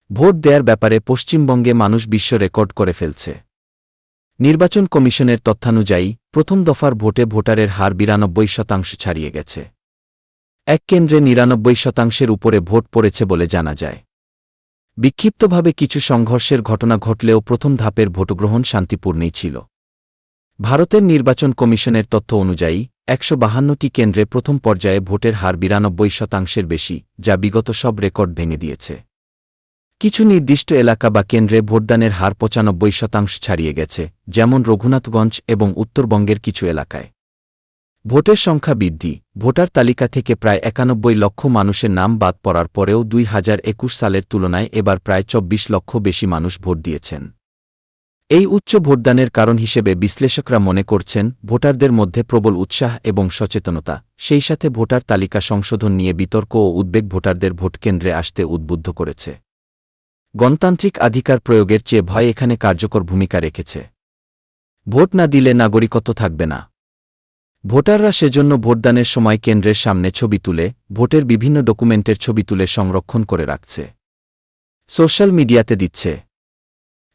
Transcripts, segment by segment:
Vote দেয়ার ব্যাপারে পশ্চিমবঙ্গে মানুষ বিশ্ব রেকর্ড করে ফেলছে। নির্বাচন কমিশনের তথ্যানুযায়ী প্রথম দফার ভোটে ভোটারের হার ৯২% ছাড়িয়ে গেছে। এক কেন্দ্রে ৯৯%-এর উপরে ভোট পড়েছে বলে জানা যায়। বিক্ষিপ্তভাবে কিছু সংঘর্ষের ঘটনা ঘটলেও প্রথম ধাপের ভোটগ্রহণ শান্তিপূর্ণই ছিল। ভারতের নির্বাচন কমিশনের তথ্য অনুযায়ী ১৫২টি কেন্দ্রে প্রথম পর্যায়ে ভোটের হার ৯২%-এর বেশি, যা বিগত সব রেকর্ড ভেঙে দিয়েছে। কিছু নির্দিষ্ট এলাকা বা কেন্দ্রে ভোটদানের হার ৯৫% ছাড়িয়ে গেছে, যেমন রঘুনাথগঞ্জ এবং উত্তরবঙ্গের কিছু এলাকায়। ভোটের সংখ্যা বৃদ্ধি। ভোটার তালিকা থেকে প্রায় ৯১ লক্ষ মানুষের নাম বাদ পড়ার পরেও ২০২১ সালের তুলনায় এবার প্রায় ২৪ লক্ষ বেশি মানুষ ভোট দিয়েছেন। এই উচ্চ ভোটদানের কারণ হিসেবে বিশ্লেষকরা মনে করছেন ভোটারদের মধ্যে প্রবল উৎসাহ এবং সচেতনতা, সেই সাথে ভোটার তালিকা সংশোধন নিয়ে বিতর্ক ও উদ্বেগ ভোটারদের ভোটকেন্দ্রে আসতে উদ্বুদ্ধ করেছে। গণতান্ত্রিক অধিকার প্রয়োগের চেয়ে ভয় এখানে কার্যকর ভূমিকা রেখেছে। ভোট না দিলে নাগরিকত্ব থাকবে না। ভোটাররা সেজন্য ভোটদানের সময় কেন্দ্রের সামনে ছবি তুলে, ভোটের বিভিন্ন ডকুমেন্টের ছবি তুলে সংরক্ষণ করে রাখছে। সোশ্যাল মিডিয়াতে দিচ্ছে।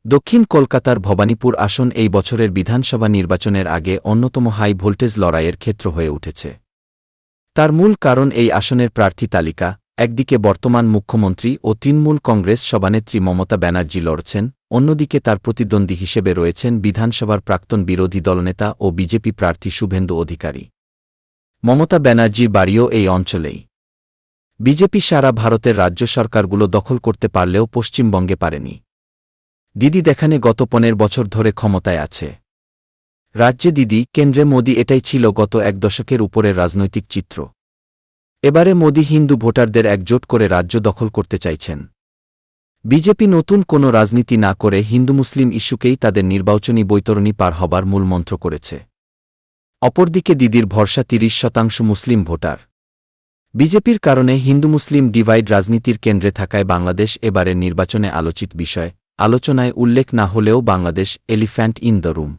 দক্ষিণ কলকাতার ভবানীপুর আসন এই বছরের বিধানসভা নির্বাচনের আগে অন্যতম হাই ভোল্টেজ লড়াইয়ের ক্ষেত্র হয়ে উঠেছে। তার মূল কারণ এই আসনের প্রার্থী তালিকা। একদিকে বর্তমান মুখ্যমন্ত্রী ও তৃণমূল কংগ্রেস সভানেত্রী মমতা ব্যানার্জি লড়ছেন, অন্যদিকে তার প্রতিদ্বন্দ্বী হিসেবে রয়েছেন বিধানসভার প্রাক্তন বিরোধী দলনেতা ও বিজেপি প্রার্থী শুভেন্দু অধিকারী। মমতা ব্যানার্জির বাড়িও এই অঞ্চলেই। বিজেপি সারা ভারতের রাজ্য সরকারগুলো দখল করতে পারলেও পশ্চিমবঙ্গে পারেনি। দিদি দেখানে গত ১৫ বছর ধরে ক্ষমতায় আছে। রাজ্যে দিদি, কেন্দ্রে মোদি, এটাই ছিল গত এক দশকের উপরের রাজনৈতিক চিত্র। এবারে মোদি হিন্দু ভোটারদের একজোট করে রাজ্য দখল করতে চাইছেন। বিজেপি নতুন কোনো রাজনীতি না করে হিন্দু মুসলিম ইস্যুকেই তাদের নির্বাচনী বৈতরণী পার হবার মূলমন্ত্র করেছে। অপরদিকে দিদির ভরসা ৩০% মুসলিম ভোটার। বিজেপির কারণে হিন্দু মুসলিম ডিভাইড রাজনীতির কেন্দ্রে থাকায় বাংলাদেশ এবারের নির্বাচনে আলোচিত বিষয়। আলোচনায় উল্লেখ না হলেও Bangladesh elephant in the room.